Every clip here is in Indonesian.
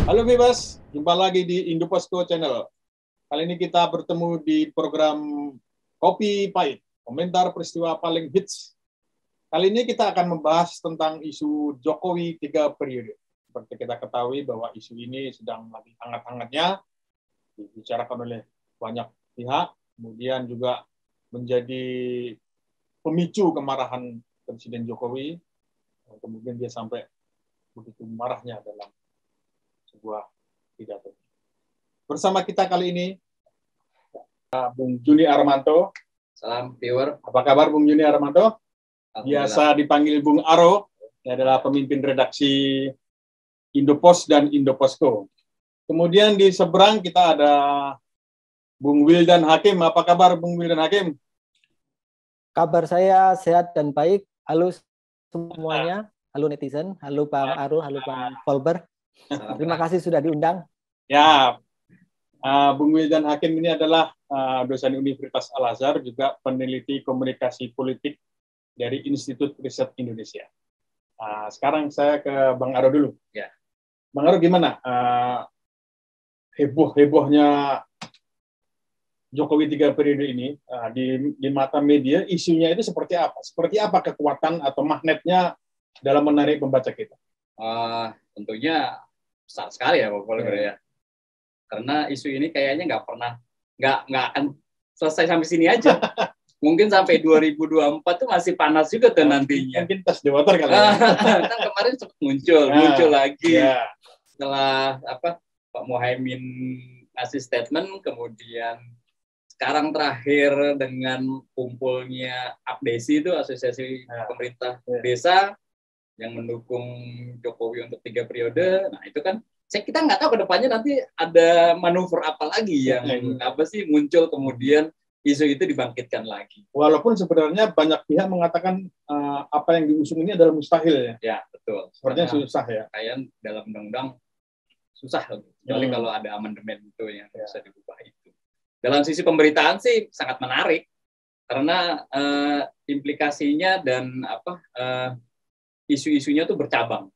Halo Bebas, jumpa lagi di Indoposko Channel. Kali ini kita bertemu di program Kopi Pahit, komentar peristiwa paling hits. Kali ini kita akan membahas tentang isu Jokowi 3 periode. Seperti kita ketahui bahwa isu ini sedang lagi hangat-hangatnya, dibicarakan oleh banyak pihak, kemudian juga menjadi pemicu kemarahan Presiden Jokowi, kemudian dia sampai begitu marahnya dalam sebuah pidato. Bersama kita kali ini Bung Juni Armanto. Salam viewer. Apa kabar Bung Juni Armanto? Biasa dipanggil Bung Aro. Dia adalah pemimpin redaksi Indopos dan Indoposko. Kemudian di seberang kita ada Bung Wildan Hakim. Apa kabar Bung Wildan Hakim? Kabar saya sehat dan baik. Halo semuanya. Halo netizen. Halo Bang Aro. Halo Bang Volber. Terima kasih sudah diundang. Ya, Bung Wildan Hakim ini adalah dosen Universitas Al-Azhar, juga peneliti komunikasi politik dari Institut Riset Indonesia. Sekarang saya ke Bang Aro dulu. Ya. Bang Aro, gimana heboh-hebohnya Jokowi 3 periode ini di mata media? Isunya itu seperti apa? Seperti apa kekuatan atau magnetnya dalam menarik pembaca kita? Tentunya besar sekali ya Pak Volker ya. Karena isu ini kayaknya nggak akan selesai sampai sini aja. Mungkin sampai 2024 tuh masih panas juga tuh nantinya. Mungkin tes di water kali ya. Kan kemarin sempat muncul lagi. Setelah Pak Muhaimin ngasih statement, kemudian sekarang terakhir dengan kumpulnya APDESI itu Asosiasi Pemerintah Desa yang mendukung Jokowi untuk 3 periode. Nah itu kan kita nggak tahu ke depannya nanti ada manuver apa lagi yang muncul kemudian isu itu dibangkitkan lagi. Walaupun sebenarnya banyak pihak mengatakan apa yang diusung ini adalah mustahil ya. Ya betul. Sepertinya susah ya. Kayak dalam undang-undang susah kecuali kalau ada amandemen itu yang bisa diubah itu. Dalam sisi pemberitaan sih sangat menarik karena implikasinya dan isu-isunya tuh bercabang.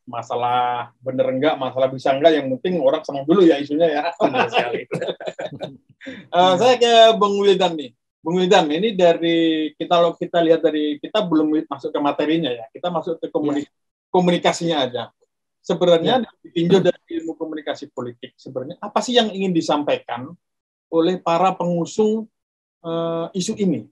Masalah bener enggak, masalah bisa enggak, yang penting orang senang dulu ya isunya ya. Benar sekali. Saya ke Bung Wildan nih. Bung Wildan, ini dari kita lihat dari kita belum masuk ke materinya ya. Kita masuk ke komunikasinya aja. Sebenarnya ditinjau dari ilmu komunikasi politik, sebenarnya apa sih yang ingin disampaikan oleh para pengusung isu ini?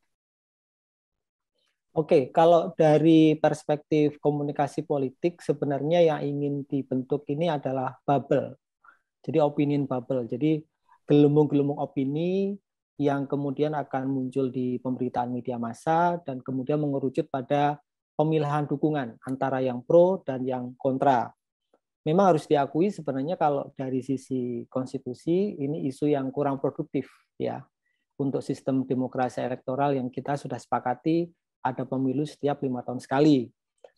Oke, kalau dari perspektif komunikasi politik, sebenarnya yang ingin dibentuk ini adalah bubble. Jadi opinion bubble. Jadi gelembung-gelembung opini yang kemudian akan muncul di pemberitaan media massa dan kemudian mengerucut pada pemilihan dukungan antara yang pro dan yang kontra. Memang harus diakui sebenarnya kalau dari sisi konstitusi ini isu yang kurang produktif ya untuk sistem demokrasi elektoral yang kita sudah sepakati ada pemilu setiap 5 tahun sekali.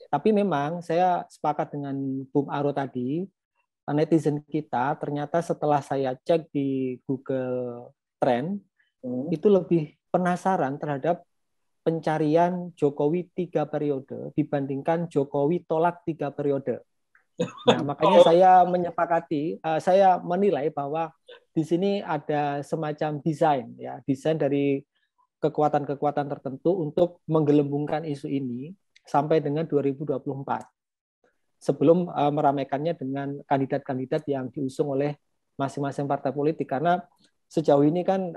Tapi memang saya sepakat dengan Bung Aro tadi, netizen kita ternyata setelah saya cek di Google Trend, itu lebih penasaran terhadap pencarian Jokowi 3 periode dibandingkan Jokowi tolak 3 periode. Nah, makanya saya menyepakati, saya menilai bahwa di sini ada semacam desain dari kekuatan-kekuatan tertentu untuk menggelembungkan isu ini sampai dengan 2024. Sebelum meramaikannya dengan kandidat-kandidat yang diusung oleh masing-masing partai politik. Karena sejauh ini kan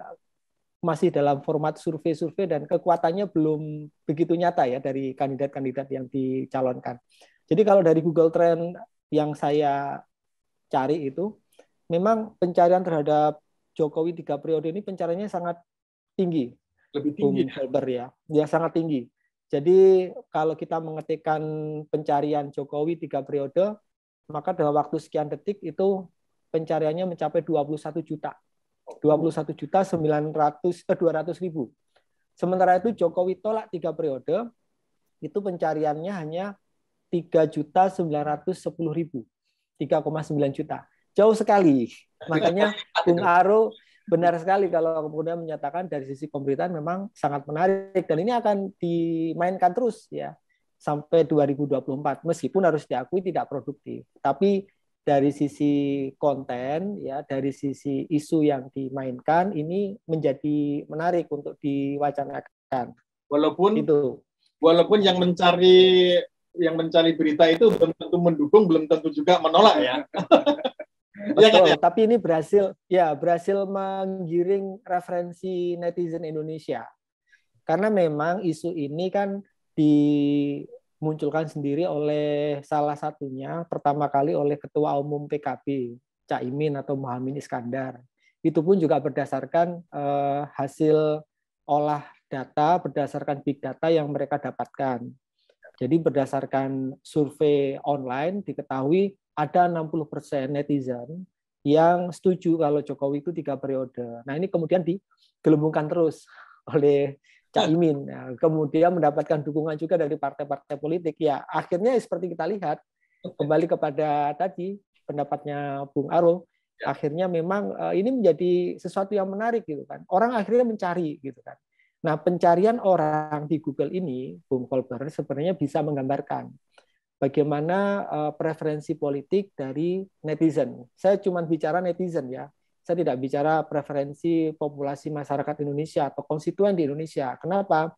masih dalam format survei-survei dan kekuatannya belum begitu nyata ya dari kandidat-kandidat yang dicalonkan. Jadi kalau dari Google Trend yang saya cari itu, memang pencarian terhadap Jokowi 3 periode ini pencariannya sangat tinggi. Lebih tinggi ya sangat tinggi. Jadi kalau kita mengetikkan pencarian Jokowi 3 periode, maka dalam waktu sekian detik itu pencariannya mencapai 21 juta. 21 juta 200 ribu. Sementara itu Jokowi tolak 3 periode, itu pencariannya hanya 3 juta 910 ribu. 3,9 juta. Jauh sekali. Makanya Bung Aro benar sekali kalau kemudian menyatakan dari sisi pemberitaan memang sangat menarik dan ini akan dimainkan terus ya sampai 2024 meskipun harus diakui tidak produktif. Tapi dari sisi konten, ya, dari sisi isu yang dimainkan, ini menjadi menarik untuk diwacanakan. Walaupun yang mencari berita itu belum tentu mendukung, belum tentu juga menolak ya. Betul, ya, tapi ini berhasil menggiring referensi netizen Indonesia. Karena memang isu ini kan dimunculkan sendiri oleh salah satunya pertama kali oleh Ketua Umum PKB, Cak Imin atau Muhaimin Iskandar. Itu pun juga berdasarkan hasil olah data, berdasarkan big data yang mereka dapatkan. Jadi berdasarkan survei online diketahui ada 60% netizen yang setuju kalau Jokowi itu 3 periode. Nah, ini kemudian digelembungkan terus oleh Cak Imin. Nah, kemudian mendapatkan dukungan juga dari partai-partai politik. Ya, akhirnya seperti kita lihat, kembali kepada tadi pendapatnya Bung Arul, akhirnya memang ini menjadi sesuatu yang menarik gitu kan. Orang akhirnya mencari gitu kan. Nah, pencarian orang di Google ini, Bung Kolber, sebenarnya bisa menggambarkan bagaimana preferensi politik dari netizen. Saya cuma bicara netizen ya. Saya tidak bicara preferensi populasi masyarakat Indonesia atau konstituen di Indonesia. Kenapa?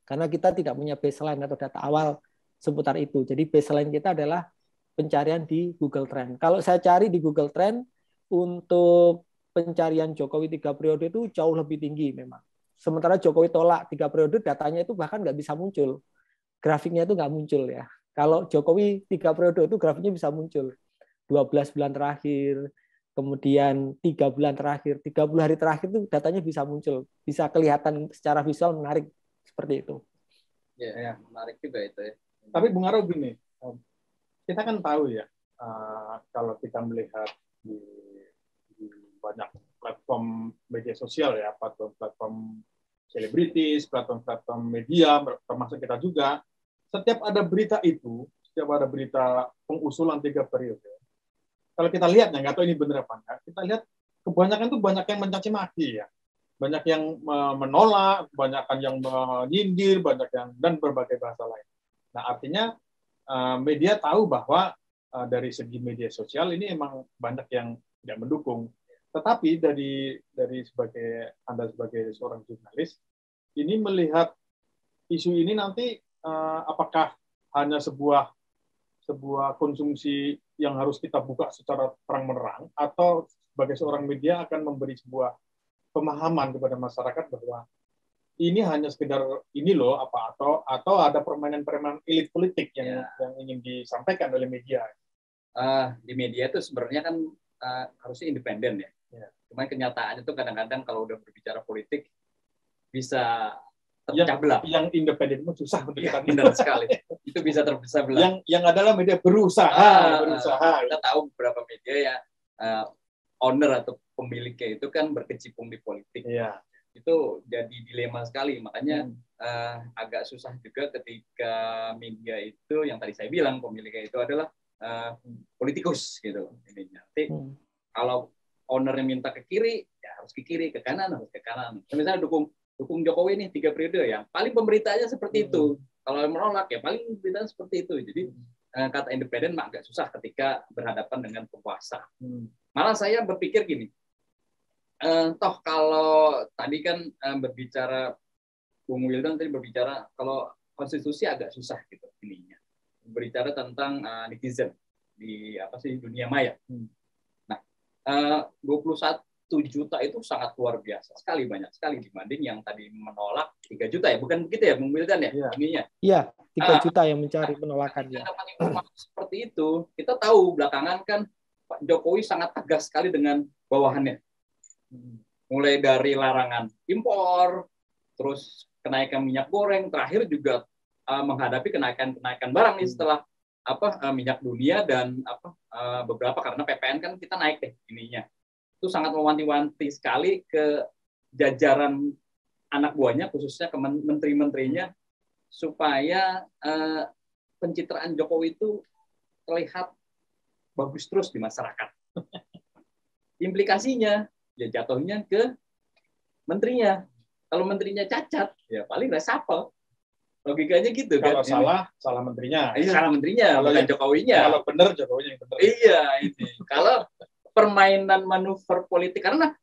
Karena kita tidak punya baseline atau data awal seputar itu. Jadi baseline kita adalah pencarian di Google Trend. Kalau saya cari di Google Trend, untuk pencarian Jokowi 3 periode itu jauh lebih tinggi memang. Sementara Jokowi tolak 3 periode, datanya itu bahkan nggak bisa muncul. Grafiknya itu nggak muncul ya. Kalau Jokowi 3 periode itu grafiknya bisa muncul. 12 bulan terakhir, kemudian 3 bulan terakhir, 30 hari terakhir itu datanya bisa muncul. Bisa kelihatan secara visual menarik seperti itu. Ya, menarik juga itu ya. Tapi Bung Aro gini, kita kan tahu ya, kalau kita melihat di banyak platform media sosial ya, platform selebritis, platform media, termasuk kita juga, setiap ada berita pengusulan 3 periode, kalau kita lihat, nggak tahu ini benar apa enggak, kita lihat kebanyakan itu banyak yang mencaci maki ya, banyak yang menolak, banyak yang menyindir, banyak yang dan berbagai bahasa lain. Nah, artinya media tahu bahwa dari segi media sosial ini emang banyak yang tidak mendukung. Tetapi dari Anda sebagai seorang jurnalis, ini melihat isu ini nanti apakah hanya sebuah konsumsi yang harus kita buka secara terang-menerang, atau sebagai seorang media akan memberi sebuah pemahaman kepada masyarakat bahwa ini hanya sekedar ini loh atau ada permainan elit politik yang ingin disampaikan oleh media. Di media itu sebenarnya kan harusnya independen ya. Cuma kenyataannya itu kadang-kadang kalau udah berbicara politik bisa terpecah belah. Yang independen itu susah untuk kita. Benar sekali. Itu bisa terpecah belah. Yang adalah media berusaha. Kita tahu beberapa media ya owner atau pemiliknya itu kan berkecimpung di politik. Iya. Itu jadi dilema sekali. Makanya agak susah juga ketika media itu yang tadi saya bilang pemiliknya itu adalah politikus gitu. Nanti kalau ownernya minta ke kiri, ya harus ke kiri, ke kanan harus ke kanan. Misalnya dukung Jokowi nih 3 periode, ya paling pemberitaannya seperti itu. Kalau menolak ya paling pemberitaannya seperti itu. Jadi kata independen mah agak susah ketika berhadapan dengan penguasa. Malah saya berpikir gini, toh kalau tadi kan berbicara Bung Wildan tadi berbicara kalau konstitusi agak susah gitu ininya. Berbicara tentang netizen di dunia maya. Nah, 21 juta itu sangat luar biasa sekali, banyak sekali dibanding yang tadi menolak 3 juta ya, bukan begitu ya Bung Wildan ya? Ininya. Iya, 3 juta yang mencari penolakan ya. Dapat informasi seperti itu, kita tahu belakangan kan Pak Jokowi sangat tegas sekali dengan bawahannya. Mulai dari larangan impor, terus kenaikan minyak goreng, terakhir juga menghadapi kenaikan barang nih setelah minyak dunia dan beberapa karena PPN kan kita naik deh ininya. Itu sangat mewanti-wanti sekali ke jajaran anak buahnya, khususnya ke menteri-menterinya, supaya pencitraan Jokowi itu terlihat bagus terus di masyarakat. Implikasinya ya jatuhnya ke menterinya. Kalau menterinya cacat, ya paling reshuffle. Logikanya gitu kalau kan. salah menterinya. Salah menterinya, kalau bukan Jokowinya. Kalau benar Jokowinya yang benar. Iya, ini. Kalau permainan manuver politik, karena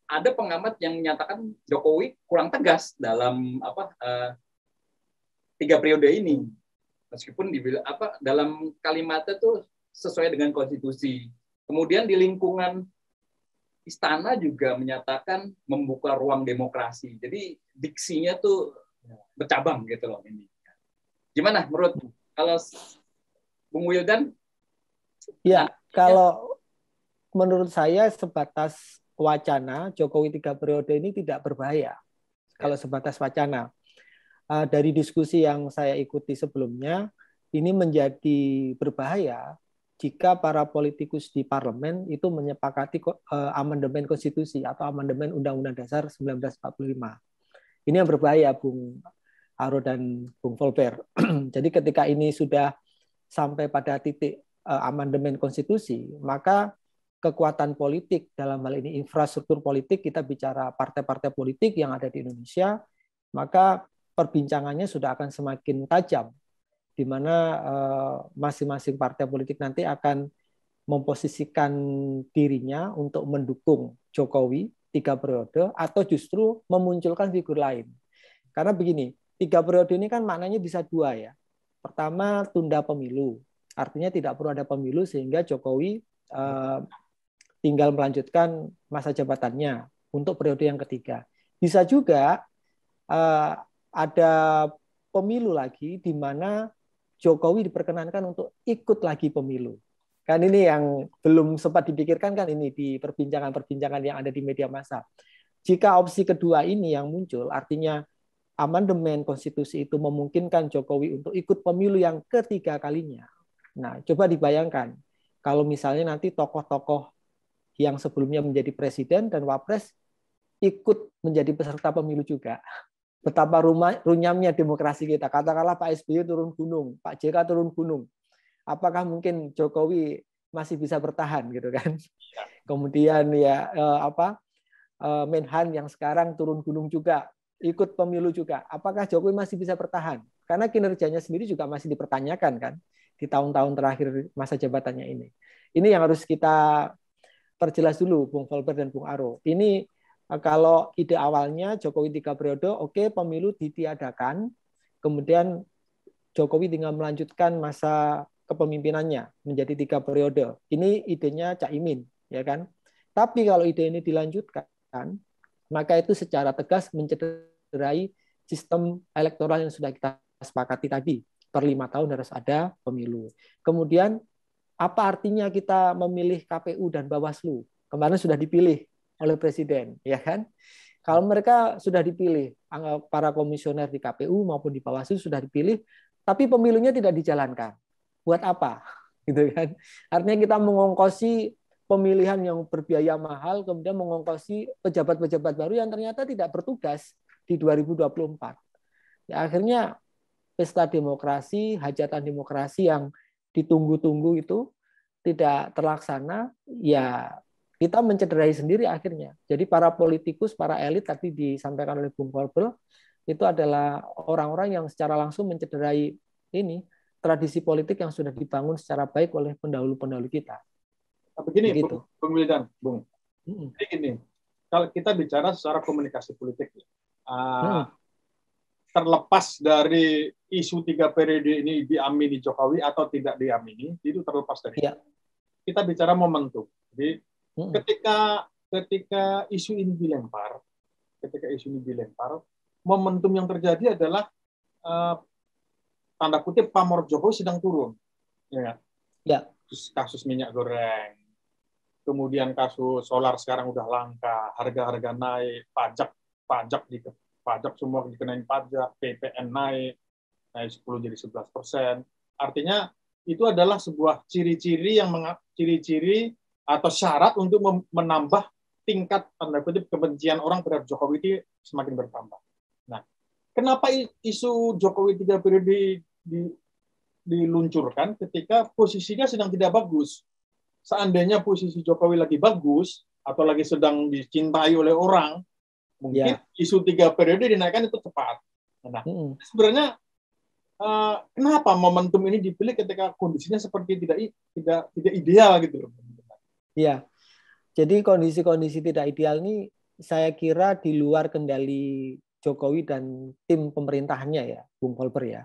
ada pengamat yang menyatakan Jokowi kurang tegas dalam 3 periode ini. Meskipun dibilang dalam kalimatnya tuh sesuai dengan konstitusi. Kemudian di lingkungan istana juga menyatakan membuka ruang demokrasi. Jadi diksinya tuh bercabang gitu loh ini. Gimana menurut kalau Bung Wildan? Ya, kalau menurut saya sebatas wacana Jokowi 3 periode ini tidak berbahaya. Kalau sebatas wacana. Dari diskusi yang saya ikuti sebelumnya, ini menjadi berbahaya jika para politikus di parlemen itu menyepakati amandemen konstitusi atau amandemen Undang-Undang Dasar 1945. Ini yang berbahaya, Bung Aro dan Bung Volper. Jadi ketika ini sudah sampai pada titik amandemen konstitusi, maka kekuatan politik, dalam hal ini infrastruktur politik, kita bicara partai-partai politik yang ada di Indonesia, maka perbincangannya sudah akan semakin tajam, di mana masing-masing partai politik nanti akan memposisikan dirinya untuk mendukung Jokowi 3 periode atau justru memunculkan figur lain. Karena begini, 3 periode ini kan maknanya bisa 2 ya. Pertama, tunda pemilu. Artinya tidak perlu ada pemilu sehingga Jokowi tinggal melanjutkan masa jabatannya untuk periode yang ketiga. Bisa juga ada pemilu lagi di mana Jokowi diperkenankan untuk ikut lagi pemilu. Kan ini yang belum sempat dipikirkan kan ini di perbincangan-perbincangan yang ada di media massa. Jika opsi kedua ini yang muncul, artinya amandemen konstitusi itu memungkinkan Jokowi untuk ikut pemilu yang ketiga kalinya. Nah, coba dibayangkan kalau misalnya nanti tokoh-tokoh yang sebelumnya menjadi presiden dan wapres ikut menjadi peserta pemilu juga. Betapa runyamnya demokrasi kita. Katakanlah Pak SBY turun gunung, Pak JK turun gunung. Apakah mungkin Jokowi masih bisa bertahan gitu kan? Kemudian ya Menhan yang sekarang turun gunung juga, ikut pemilu juga. Apakah Jokowi masih bisa bertahan? Karena kinerjanya sendiri juga masih dipertanyakan kan di tahun-tahun terakhir masa jabatannya ini. Ini yang harus kita perjelas dulu, Bung Volper dan Bung Aro. Ini kalau ide awalnya Jokowi 3 periode, oke, pemilu ditiadakan, kemudian Jokowi tinggal melanjutkan masa kepemimpinannya menjadi 3 periode. Ini idenya Cak Imin, ya kan? Tapi kalau ide ini dilanjutkan, maka itu secara tegas mencederai sistem elektoral yang sudah kita sepakati tadi. Per 5 tahun harus ada pemilu. Kemudian apa artinya kita memilih KPU dan Bawaslu? Kemarin sudah dipilih oleh Presiden, ya kan? Kalau mereka sudah dipilih, para komisioner di KPU maupun di Bawaslu sudah dipilih, tapi pemilunya tidak dijalankan. Buat apa? Gitu kan? Artinya kita mengongkosi pemilihan yang berbiaya mahal, kemudian mengongkosi pejabat-pejabat baru yang ternyata tidak bertugas di 2024. Ya, akhirnya pesta demokrasi, hajatan demokrasi yang ditunggu-tunggu itu tidak terlaksana, ya kita mencederai sendiri akhirnya. Jadi para politikus, para elit tadi disampaikan oleh Bung Volper, itu adalah orang-orang yang secara langsung mencederai ini tradisi politik yang sudah dibangun secara baik oleh pendahulu-pendahulu kita. Begini, Bung Wildan, Bung. Jadi gini, kalau kita bicara secara komunikasi politik, terlepas dari isu 3 periode ini diamini Jokowi atau tidak diamini, itu terlepas dari itu. Kita bicara momentum. Jadi ketika isu ini dilempar, momentum yang terjadi adalah tanda kutip pamor Jokowi sedang turun, ya. Kasus minyak goreng, kemudian kasus solar sekarang udah langka, harga-harga naik, pajak semua dikenain pajak, PPN naik 10 jadi 11%. Artinya itu adalah sebuah ciri-ciri atau syarat untuk menambah tingkat tanda kutip kebencian orang terhadap Jokowi itu semakin bertambah. Nah, kenapa isu Jokowi 3 periode diluncurkan ketika posisinya sedang tidak bagus? Seandainya posisi Jokowi lagi bagus atau lagi sedang dicintai oleh orang, mungkin isu 3 periode dinaikkan itu tepat. Nah, sebenarnya kenapa momentum ini dipilih ketika kondisinya seperti tidak ideal gitu loh? Iya. Jadi kondisi-kondisi tidak ideal ini saya kira di luar kendali Jokowi dan tim pemerintahannya ya, Bung Volker ya.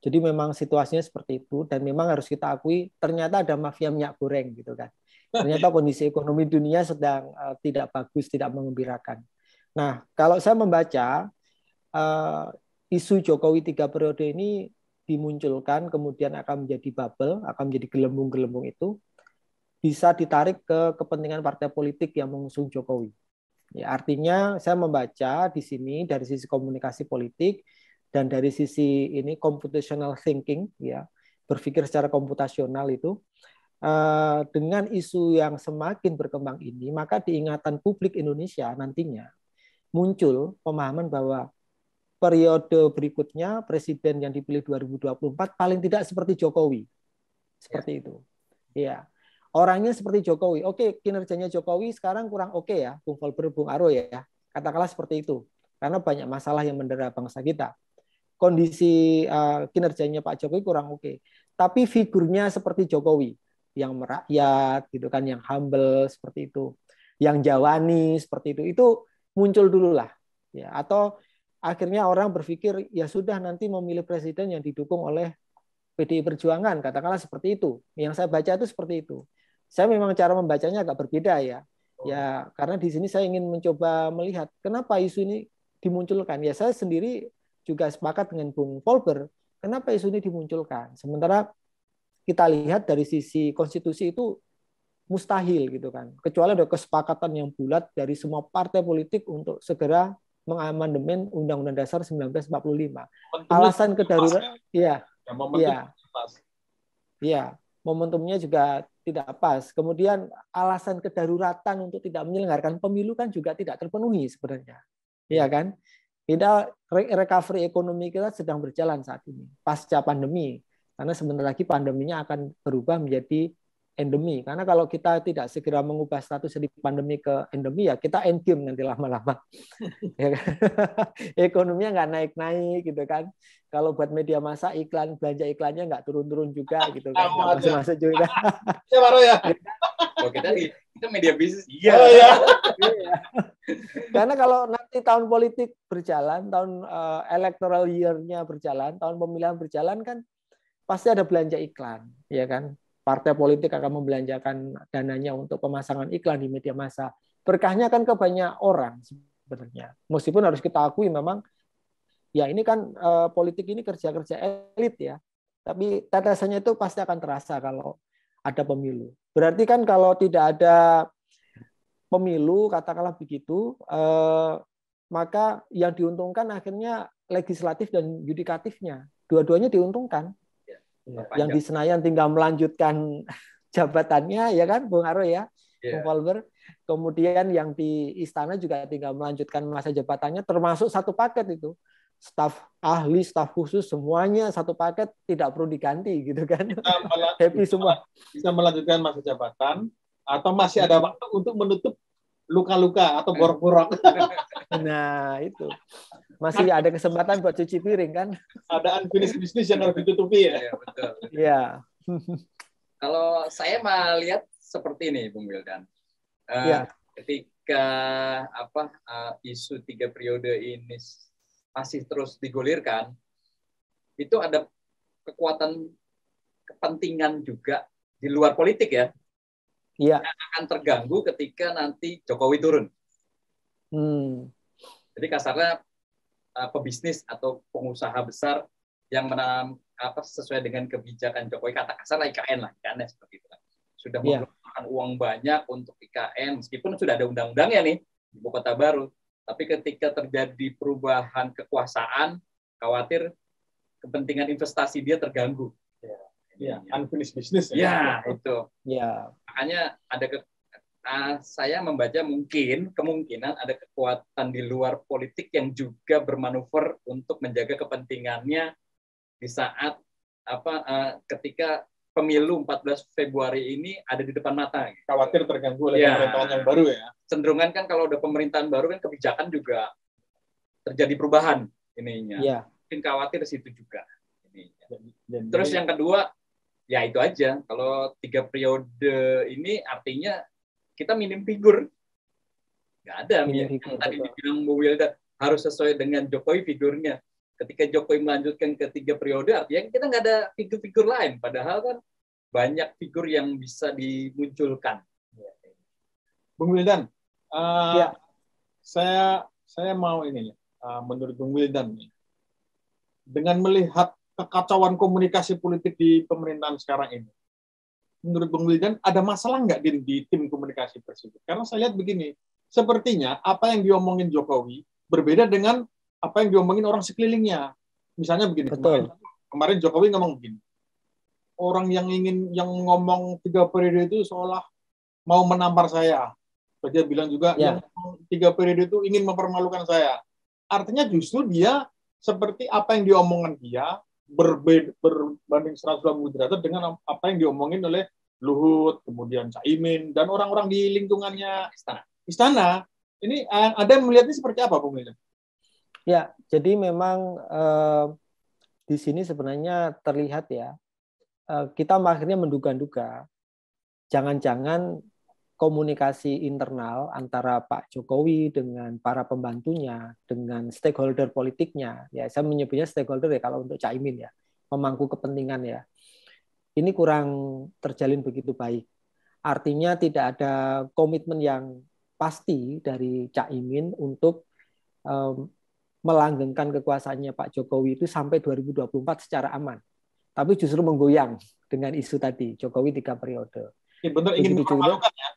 Jadi memang situasinya seperti itu dan memang harus kita akui ternyata ada mafia minyak goreng gitu kan. Ternyata kondisi ekonomi dunia sedang tidak bagus, tidak mengembirakan. Nah, kalau saya membaca isu Jokowi 3 periode ini dimunculkan kemudian akan menjadi bubble, akan menjadi gelembung-gelembung itu bisa ditarik ke kepentingan partai politik yang mengusung Jokowi. Ya, artinya saya membaca di sini dari sisi komunikasi politik dan dari sisi ini computational thinking, ya, berpikir secara komputasional itu dengan isu yang semakin berkembang ini, maka di ingatan publik Indonesia nantinya muncul pemahaman bahwa periode berikutnya presiden yang dipilih 2024 paling tidak seperti Jokowi, seperti itu, ya. Orangnya seperti Jokowi. Oke, kinerjanya Jokowi sekarang kurang oke ya, Bung Volker, Bung Aro ya. Katakanlah seperti itu. Karena banyak masalah yang mendera bangsa kita. Kondisi kinerjanya Pak Jokowi kurang oke. Tapi figurnya seperti Jokowi, yang merakyat gitu kan, yang humble seperti itu, yang jawani seperti itu muncul dulu lah. Ya, atau akhirnya orang berpikir ya sudah nanti memilih presiden yang didukung oleh PDI Perjuangan, katakanlah seperti itu. Yang saya baca itu seperti itu. Saya memang cara membacanya agak berbeda ya. Ya, karena di sini saya ingin mencoba melihat kenapa isu ini dimunculkan. Ya, saya sendiri juga sepakat dengan Bung Volker, kenapa isu ini dimunculkan. Sementara kita lihat dari sisi konstitusi itu mustahil gitu kan. Kecuali ada kesepakatan yang bulat dari semua partai politik untuk segera mengamandemen Undang-Undang Dasar 1945. Alasan kedaruratan, ya, ya, momentumnya juga tidak pas. Kemudian alasan kedaruratan untuk tidak menyelenggarakan pemilu kan juga tidak terpenuhi sebenarnya. Iya kan? Kita recovery ekonomi kita sedang berjalan saat ini pasca pandemi. Karena sebentar lagi pandeminya akan berubah menjadi endemi. Karena kalau kita tidak segera mengubah status dari pandemi ke endemi ya kita endgame nanti lama-lama. Ya kan? Ekonominya nggak naik-naik gitu kan. Kalau buat media massa iklan, belanja iklannya nggak turun-turun juga gitu kan. Nggak masuk-masuk juga. Ya baru ya. Oh, kita media bisnis. Iya. Oh, ya. Karena kalau nanti tahun politik berjalan, tahun electoral year-nya berjalan, tahun pemilihan berjalan kan pasti ada belanja iklan, ya kan? Partai politik akan membelanjakan dananya untuk pemasangan iklan di media massa. Berkahnya kan ke banyak orang sebenarnya. Meskipun harus kita akui memang ya ini kan politik ini kerja-kerja elit ya. Tapi tetesannya itu pasti akan terasa kalau ada pemilu. Berarti kan kalau tidak ada pemilu, katakanlah begitu, maka yang diuntungkan akhirnya legislatif dan yudikatifnya. Dua-duanya diuntungkan. Yang di Senayan tinggal melanjutkan jabatannya, ya kan, Bung Aro ya, Bung Volker. Kemudian yang di Istana juga tinggal melanjutkan masa jabatannya, termasuk satu paket itu. Staf ahli, staf khusus, semuanya satu paket, tidak perlu diganti gitu kan. Happy semua. Bisa melanjutkan masa jabatan, atau masih ada waktu untuk menutup luka-luka atau borok-borok. Nah, itu. Masih ada kesempatan buat cuci piring kan? Ada unfinished business yang harus ditutupi ya. Iya, betul. Iya. Kalau saya melihat seperti ini, Bung Wildan. Ketika isu 3 periode ini masih terus digulirkan, itu ada kekuatan kepentingan juga di luar politik ya. Iya. Yang akan terganggu ketika nanti Jokowi turun. Jadi kasarnya pebisnis atau pengusaha besar yang menanam sesuai dengan kebijakan Jokowi, kata kasar IKN lah, IKN seperti itu. Sudah mengeluarkan uang banyak untuk IKN, meskipun sudah ada undang-undangnya nih di Ibu Kota Baru. Tapi ketika terjadi perubahan kekuasaan, khawatir kepentingan investasi dia terganggu. Ya, unfinished business. Ya, itu. Ya. Makanya ada saya membaca kemungkinan ada kekuatan di luar politik yang juga bermanuver untuk menjaga kepentingannya di saat ketika pemilu 14 Februari ini ada di depan mata. Khawatir terganggu oleh pemerintahan yang baru ya. Cenderungan kan kalau ada pemerintahan baru kan kebijakan juga terjadi perubahan ininya. Ya. mungkin khawatir situ juga. Terus yang kedua, ya itu aja. Kalau 3 periode ini artinya kita minim figur. Nggak ada. Yang tadi dibilang Bu Wilda harus sesuai dengan Jokowi figurnya. Ketika Jokowi melanjutkan ke 3 periode, artinya kita nggak ada figur-figur lain. Padahal kan banyak figur yang bisa dimunculkan. Bung Wildan, saya mau ini, menurut Bung Wildan, dengan melihat kekacauan komunikasi politik di pemerintahan sekarang ini, menurut Bung Wildan ada masalah nggak di tim komunikasi tersebut? Karena saya lihat begini, sepertinya apa yang diomongin Jokowi berbeda dengan apa yang diomongin orang sekelilingnya. Misalnya begini, kemarin Jokowi ngomong begini, orang yang ngomong 3 periode itu seolah mau menampar saya. Dia bilang juga yang 3 periode itu ingin mempermalukan saya. Artinya justru dia seperti apa yang diomongkan dia berbanding 180 derajat dengan apa yang diomongin oleh Luhut, kemudian Caimin, dan orang-orang di lingkungannya istana. Ini ada yang melihatnya seperti apa, Bung Wildan? Ya, jadi memang di sini sebenarnya terlihat ya, kita akhirnya menduga-duga jangan-jangan komunikasi internal antara Pak Jokowi dengan para pembantunya, dengan stakeholder politiknya, ya saya menyebutnya stakeholder ya kalau untuk Caimin ya, pemangku kepentingan ya, ini kurang terjalin begitu baik. Artinya tidak ada komitmen yang pasti dari Caimin untuk melanggengkan kekuasaannya Pak Jokowi itu sampai 2024 secara aman. Tapi justru menggoyang dengan isu tadi, Jokowi 3 periode. Ya, benar ingin mempermalukan ya.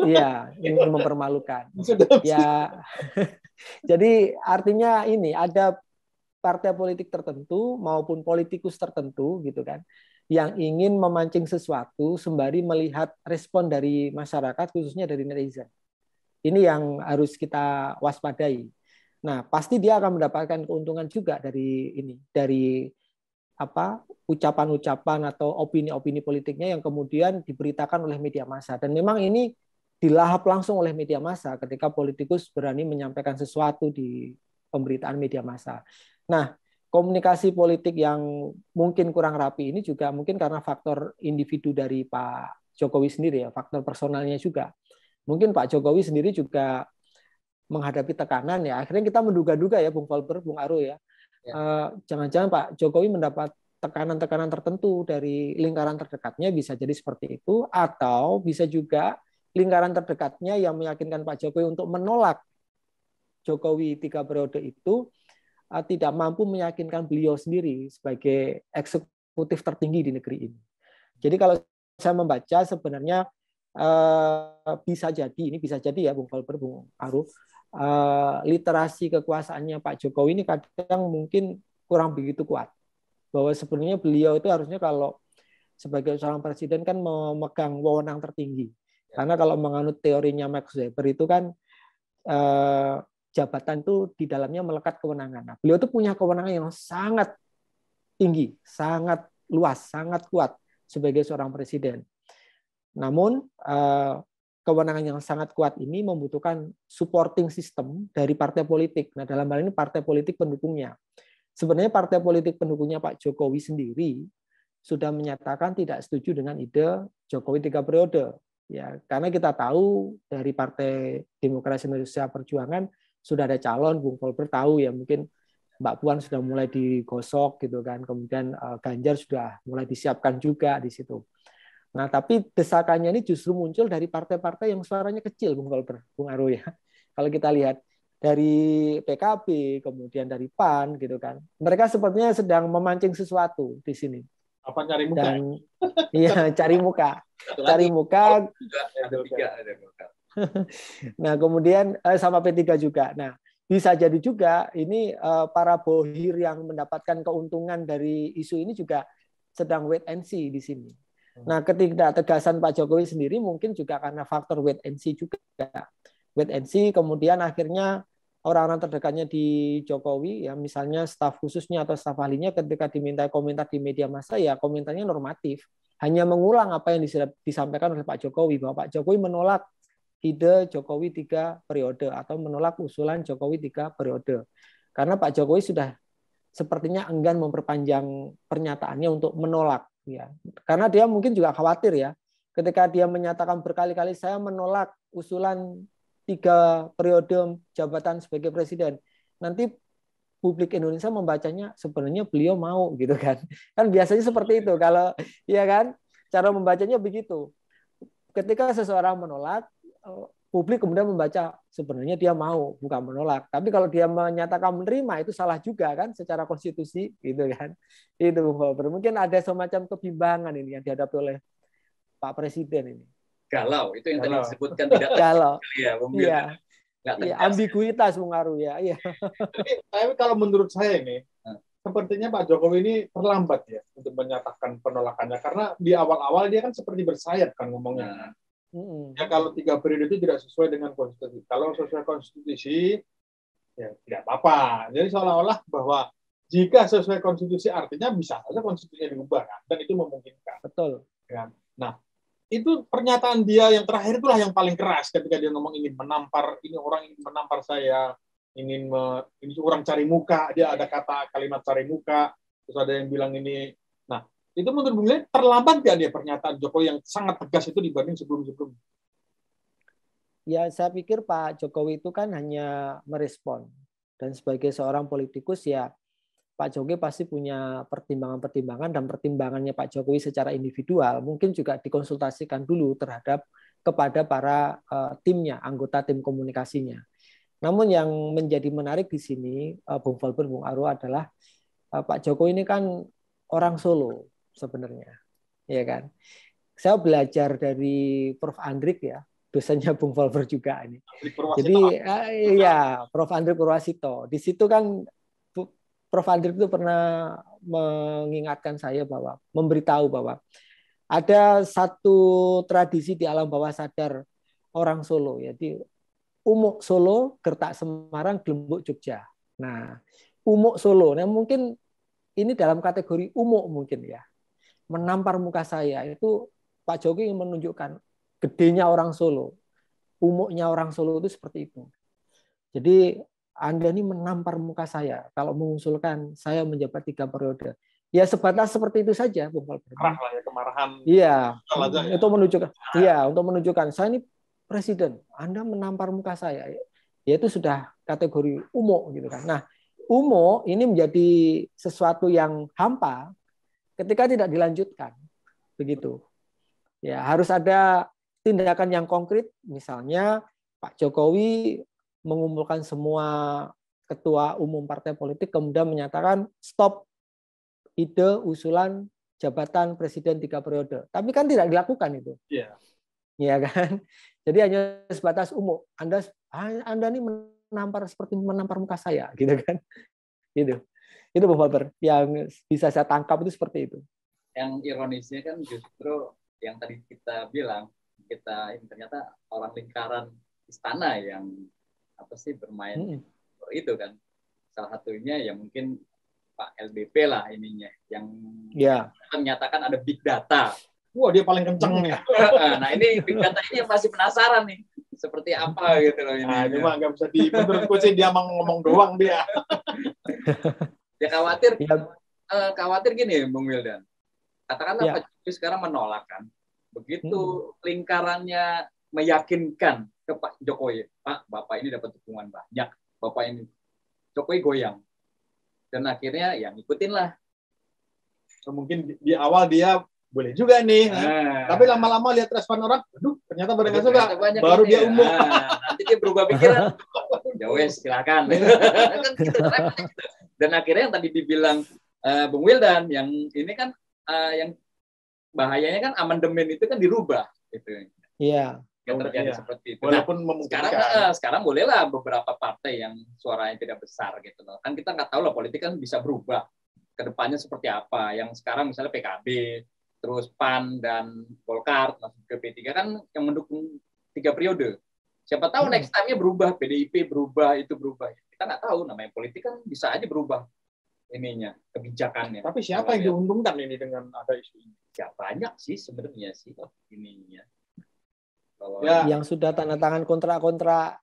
Iya, ingin mempermalukan. Ya, jadi artinya ini ada partai politik tertentu maupun politikus tertentu gitu kan, yang ingin memancing sesuatu sembari melihat respon dari masyarakat khususnya dari netizen. Ini yang harus kita waspadai. Nah, pasti dia akan mendapatkan keuntungan juga dari ini, dari ucapan-ucapan atau opini-opini politiknya yang kemudian diberitakan oleh media massa. Dan memang ini dilahap langsung oleh media massa ketika politikus berani menyampaikan sesuatu di pemberitaan media massa. Nah, komunikasi politik yang mungkin kurang rapi ini juga mungkin karena faktor individu dari Pak Jokowi sendiri ya, faktor personalnya juga. Mungkin Pak Jokowi sendiri juga menghadapi tekanan ya. Akhirnya kita menduga-duga ya, Bung Volper, Bung Aru ya. Jangan-jangan Pak Jokowi mendapat tekanan-tekanan tertentu dari lingkaran terdekatnya, bisa jadi seperti itu, atau bisa juga lingkaran terdekatnya yang meyakinkan Pak Jokowi untuk menolak Jokowi 3 periode itu tidak mampu meyakinkan beliau sendiri sebagai eksekutif tertinggi di negeri ini. Jadi kalau saya membaca sebenarnya bisa jadi ya Bung Volper, Bung Aru, literasi kekuasaannya Pak Jokowi ini kadang mungkin kurang begitu kuat. Bahwa sebenarnya beliau itu harusnya kalau sebagai seorang presiden kan memegang wewenang tertinggi. Karena kalau menganut teorinya Max Weber itu kan jabatan itu di dalamnya melekat kewenangan. Nah, beliau itu punya kewenangan yang sangat tinggi, sangat luas, sangat kuat sebagai seorang presiden. Namun kewenangan yang sangat kuat ini membutuhkan supporting system dari partai politik. Nah, dalam hal ini partai politik pendukungnya. Sebenarnya partai politik pendukungnya Pak Jokowi sendiri sudah menyatakan tidak setuju dengan ide Jokowi 3 periode. Ya, karena kita tahu dari Partai Demokrasi Indonesia Perjuangan sudah ada calon, Bung Volper tahu ya, mungkin Mbak Puan sudah mulai digosok gitu kan, kemudian Ganjar sudah mulai disiapkan juga di situ. Nah, tapi desakannya ini justru muncul dari partai-partai yang suaranya kecil, Bung Volper, Bung Aru ya. Kalau kita lihat dari PKB, kemudian dari PAN gitu kan, mereka sepertinya sedang memancing sesuatu di sini. Apa cari muka? Dan iya, cari muka. Cari muka. Nah, kemudian sama P3 juga. Nah, bisa jadi juga ini para bohir yang mendapatkan keuntungan dari isu ini juga sedang wait and see di sini. Nah, ketidaktegasan Pak Jokowi sendiri mungkin juga karena faktor wait and see juga. Wait and see, kemudian akhirnya orang-orang terdekatnya di Jokowi, ya misalnya staf khususnya atau staf ahlinya ketika diminta komentar di media massa, ya komentarnya normatif. Hanya mengulang apa yang disampaikan oleh Pak Jokowi, bahwa Pak Jokowi menolak ide Jokowi 3 periode atau menolak usulan Jokowi 3 periode. Karena Pak Jokowi sudah sepertinya enggan memperpanjang pernyataannya untuk menolak, ya. Karena dia mungkin juga khawatir ya, ketika dia menyatakan berkali-kali saya menolak usulan 3 periode jabatan sebagai presiden, nanti publik Indonesia membacanya sebenarnya beliau mau gitu kan. Kan biasanya seperti itu kalau ya kan, cara membacanya begitu. Ketika seseorang menolak, publik kemudian membaca sebenarnya dia mau, bukan menolak. Tapi kalau dia menyatakan menerima itu salah juga kan secara konstitusi gitu kan. Itu mungkin ada semacam kebimbangan ini yang dihadapi oleh Pak Presiden ini. Galau, itu yang tadi disebutkan tidak galau. Ya, iya. Ya, ambiguitas mengaruh ya. Iya. Tapi kalau menurut saya ini sepertinya Pak Jokowi ini terlambat ya untuk menyatakan penolakannya, karena di awal-awal dia kan seperti bersayap kan ngomongnya. Ya kalau 3 periode itu tidak sesuai dengan konstitusi. Kalau sesuai konstitusi, ya tidak apa-apa. Jadi seolah-olah bahwa jika sesuai konstitusi artinya bisa saja konstitusinya diubah kan, dan itu memungkinkan. Betul. Ya. Nah, itu pernyataan dia yang terakhir itulah yang paling keras ketika dia ngomong ingin menampar, ini orang ingin menampar saya, ini orang cari muka, dia ada kalimat cari muka, terus ada yang bilang ini. Nah, itu menurut Bung Lely terlambat nggak dia pernyataan Jokowi yang sangat tegas itu dibanding sebelum-sebelumnya? Ya, saya pikir Pak Jokowi itu kan hanya merespon. Dan sebagai seorang politikus ya Pak Jokowi pasti punya pertimbangan-pertimbangan, dan pertimbangannya Pak Jokowi secara individual mungkin juga dikonsultasikan dulu kepada para timnya, anggota tim komunikasinya. Namun yang menjadi menarik di sini, Bung Volber, Bung Arul, adalah Pak Jokowi ini kan orang Solo sebenarnya, ya kan. Saya belajar dari Prof. Andrik ya, dosennya Bung Volber juga ini. Jadi ya Prof. Andrik Purwasito. Di situ kan Prof. Andrik itu pernah mengingatkan saya bahwa, memberitahu bahwa ada satu tradisi di alam bawah sadar orang Solo, yaitu Umuk Solo, Gertak Semarang, Glembuk Jogja. Nah, Umuk Solo, nah mungkin ini dalam kategori umuk mungkin ya. Menampar muka saya itu Pak Jokowi menunjukkan gedenya orang Solo, umuknya orang Solo itu seperti itu. Jadi Anda ini menampar muka saya kalau mengusulkan saya menjabat 3 periode. Ya sebatas seperti itu saja, Bung Volber. Kemarahan. Iya, untuk menunjukkan. Iya, untuk menunjukkan saya ini presiden. Anda menampar muka saya. Ya itu sudah kategori umuk gitu kan. Nah, umuk ini menjadi sesuatu yang hampa ketika tidak dilanjutkan. Begitu. Ya, harus ada tindakan yang konkret, misalnya Pak Jokowi mengumpulkan semua ketua umum partai politik kemudian menyatakan stop ide usulan jabatan presiden 3 periode. Tapi kan tidak dilakukan itu. Iya. Ya kan? Jadi hanya sebatas umum. Anda ini menampar seperti menampar muka saya, gitu kan? Gitu. Itu Bung Volber yang bisa saya tangkap itu seperti itu. Yang ironisnya kan justru yang tadi kita bilang, kita ini ternyata orang lingkaran istana yang apa sih bermain itu kan. Salah satunya ya mungkin Pak LBP lah ininya yang menyatakan ada big data. Wah, dia paling kencang ya. Nah, ini big data ini yang masih penasaran nih. Seperti apa gitu loh ini. Nah, ini mah nggak bisa menurutku sih dia mau ngomong doang dia. Dia khawatir gini, Bung Wildan. Katakanlah Pak Jokowi sekarang menolak kan. Begitu lingkarannya meyakinkan ke Pak Jokowi, Pak, Bapak ini dapat dukungan banyak, Bapak ini, Jokowi goyang. Dan akhirnya ya ngikutin lah. Mungkin di awal dia boleh juga nih, tapi lama-lama lihat respon orang, aduh ternyata pada nggak suka, baru dia umum. Nanti dia berubah pikiran, ya wes silakan. Kan gitu, dan akhirnya yang tadi dibilang Bung Wildan, yang ini kan yang bahayanya kan amandemen itu kan dirubah, gitu. Iya. Yang terjadi seperti itu. Walaupun sekarang bolehlah beberapa partai yang suaranya tidak besar gitu loh. Kan kita nggak tahu lah, politik kan bisa berubah ke depannya seperti apa. Yang sekarang misalnya PKB, terus PAN dan Golkar masuk ke P3 kan yang mendukung 3 periode. Siapa tahu next time-nya berubah, PDIP berubah, itu berubah. Kita nggak tahu, namanya politik kan bisa aja berubah ininya, kebijakannya. Tapi siapa yang diuntungkan ini dengan ada isu ini? Ya banyak sih sebenarnya sih ininya. Ya. Yang sudah tanda tangan kontrak-kontrak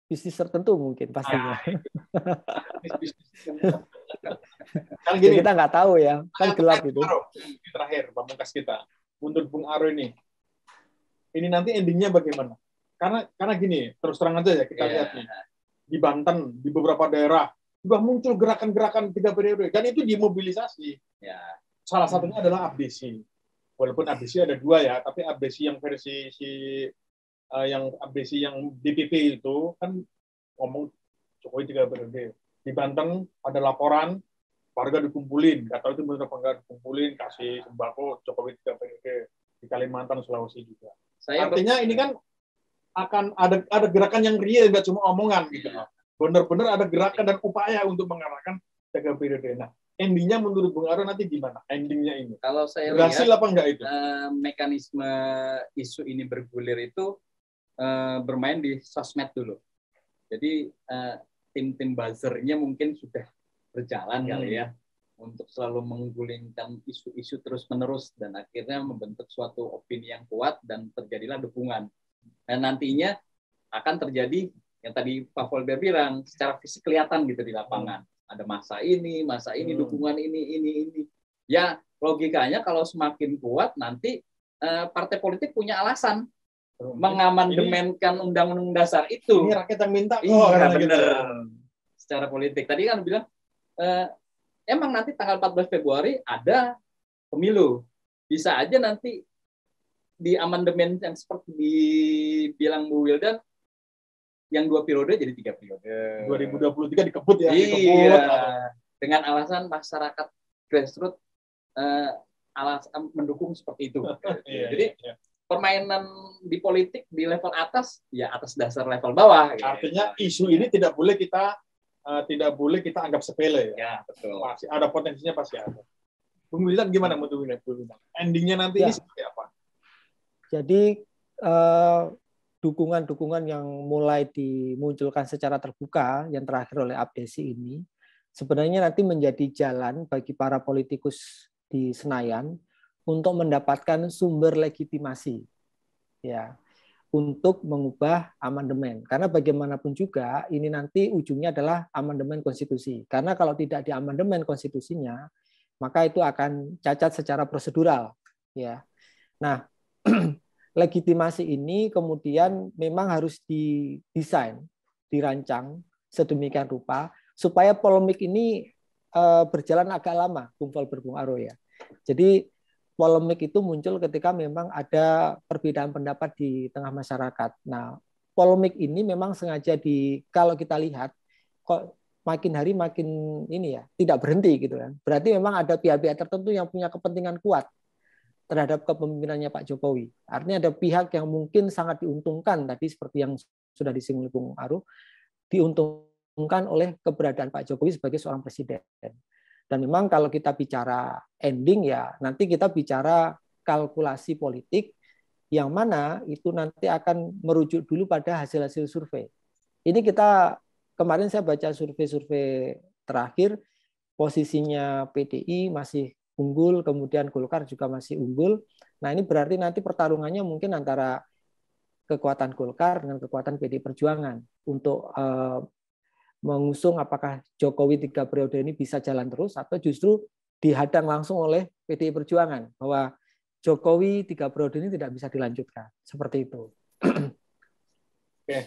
bisnis tertentu mungkin pastinya. Kan gini, kita nggak tahu ya, kan gelap itu. Terakhir, pamungkas kita. Menurut Bung Aro ini nanti endingnya bagaimana? Karena gini, terus terang aja ya kita lihat nih. Di Banten, di beberapa daerah, sudah muncul gerakan-gerakan 3 periode. Dan itu dimobilisasi. Ya. Salah satunya adalah abdesi. Walaupun abdesi ada 2 ya, tapi abdesi yang versi abdesi yang DPP itu kan ngomong Jokowi 3 periode. Di Banten ada laporan, warga dikumpulin, nggak tahu itu benar apa nggak dikumpulin, kasih sembako Jokowi 3 periode. Di Kalimantan, Sulawesi juga. Artinya ini kan akan ada gerakan yang real, nggak cuma omongan gitu. Benar-benar ada gerakan dan upaya untuk mengarahkan 3 periode. Nah, endingnya menurut Bung Aro nanti gimana? Endingnya ini? Kalau saya berhasil lihat, apa enggak itu? Mekanisme isu ini bergulir itu bermain di sosmed dulu. Jadi tim-tim buzzernya mungkin sudah berjalan kali ya untuk selalu menggulingkan isu-isu terus-menerus dan akhirnya membentuk suatu opini yang kuat dan terjadilah dukungan. Dan nantinya akan terjadi yang tadi Pak Volber bilang secara fisik kelihatan gitu di lapangan. Ada masa ini dukungan ini. Ya logikanya kalau semakin kuat nanti partai politik punya alasan mengamandemenkan undang-undang dasar itu. Ini rakyat yang minta. Iya benar. Secara politik. Tadi kan bilang emang nanti tanggal 14 Februari ada pemilu. Bisa aja nanti di amandemen yang seperti dibilang Bu Wildan yang 2 periode jadi 3 periode. 2023 dikebut ya. Iya. Dengan alasan masyarakat grassroots alasan mendukung seperti itu. Jadi permainan di politik di level atas ya atas dasar level bawah. Artinya isu ini tidak boleh kita anggap sepele ya. Ya betul. Pasti ada potensinya, pasti ada. Bung Wildan gimana menurut Bung Wildan? Endingnya nanti ini seperti apa? Jadi dukungan-dukungan yang mulai dimunculkan secara terbuka yang terakhir oleh abdesi ini sebenarnya nanti menjadi jalan bagi para politikus di Senayan untuk mendapatkan sumber legitimasi ya untuk mengubah amandemen. Karena bagaimanapun juga ini nanti ujungnya adalah amandemen konstitusi. Karena kalau tidak di amandemen konstitusinya maka itu akan cacat secara prosedural ya. Nah, legitimasi ini kemudian memang harus didesain, dirancang sedemikian rupa supaya polemik ini berjalan agak lama, Bung Volber, Bung Aro ya. Jadi polemik itu muncul ketika memang ada perbedaan pendapat di tengah masyarakat. Nah, polemik ini memang sengaja kalau kita lihat kok makin hari makin ini ya tidak berhenti gitu kan. Berarti memang ada pihak-pihak tertentu yang punya kepentingan kuat terhadap kepemimpinannya Pak Jokowi. Artinya ada pihak yang mungkin sangat diuntungkan tadi seperti yang sudah disinggung Bung Aro, diuntungkan oleh keberadaan Pak Jokowi sebagai seorang presiden. Dan memang kalau kita bicara ending ya nanti kita bicara kalkulasi politik yang mana itu nanti akan merujuk dulu pada hasil-hasil survei. Ini kemarin saya baca survei-survei terakhir posisinya PDI masih unggul, kemudian Golkar juga masih unggul. Nah ini berarti nanti pertarungannya mungkin antara kekuatan Golkar dengan kekuatan PDI Perjuangan untuk mengusung apakah Jokowi 3 periode ini bisa jalan terus atau justru dihadang langsung oleh PDI Perjuangan bahwa Jokowi 3 periode ini tidak bisa dilanjutkan. Seperti itu. Oke.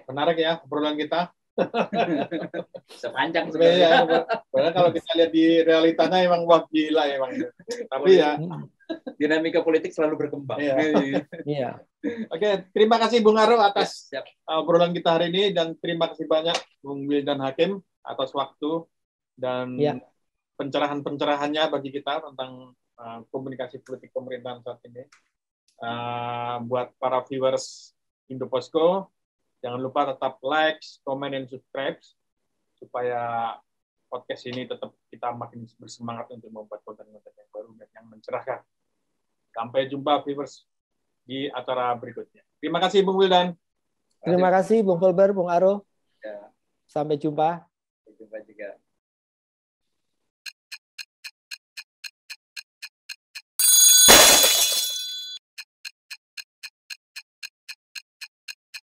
Menarik ya obrolan kita. Sepanjang sebenarnya. Padahal kalau kita lihat di realitanya emang wah gila emang. Tapi ya dinamika politik selalu berkembang. Iya. Oke, terima kasih Bung Aro atas obrolan kita hari ini dan terima kasih banyak Bung Wildan Hakim atas waktu dan pencerahan-pencerahannya bagi kita tentang komunikasi politik pemerintahan saat ini. Buat para viewers Indoposko, jangan lupa tetap like, comment, dan subscribe supaya podcast ini tetap kita makin bersemangat untuk membuat konten-konten yang baru dan yang mencerahkan. Sampai jumpa viewers di acara berikutnya. Terima kasih Bung Wildan. Terima kasih Bung Volber, Bung Aro. Sampai jumpa. Sampai jumpa juga.